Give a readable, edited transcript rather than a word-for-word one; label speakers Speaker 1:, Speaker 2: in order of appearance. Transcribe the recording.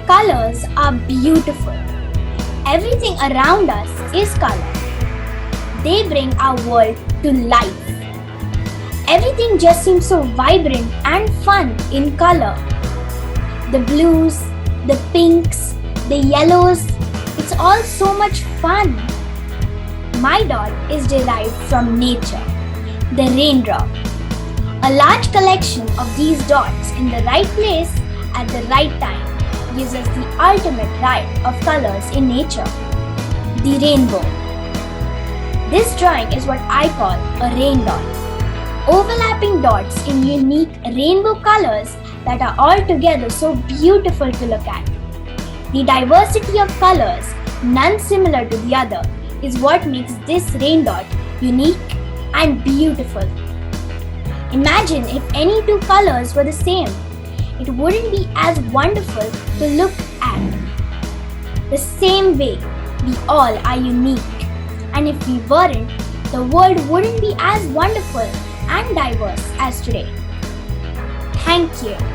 Speaker 1: Colors are beautiful. Everything around us is color. They bring our world to life. Everything just seems so vibrant and fun in color. The blues, the pinks, the yellows, it's all so much fun. My dot is derived from nature, the raindrop. A large collection of these dots in the right place at the right time gives us the ultimate riot of colors in nature, the rainbow. This drawing is what I call a rain dot. Overlapping dots in unique rainbow colors that are all together so beautiful to look at. The diversity of colors, none similar to the other, is what makes this rain dot unique and beautiful. Imagine if any two colors were the same. It wouldn't be as wonderful to look at. The same way, we all are unique. And if we weren't, the world wouldn't be as wonderful and diverse as today. Thank you.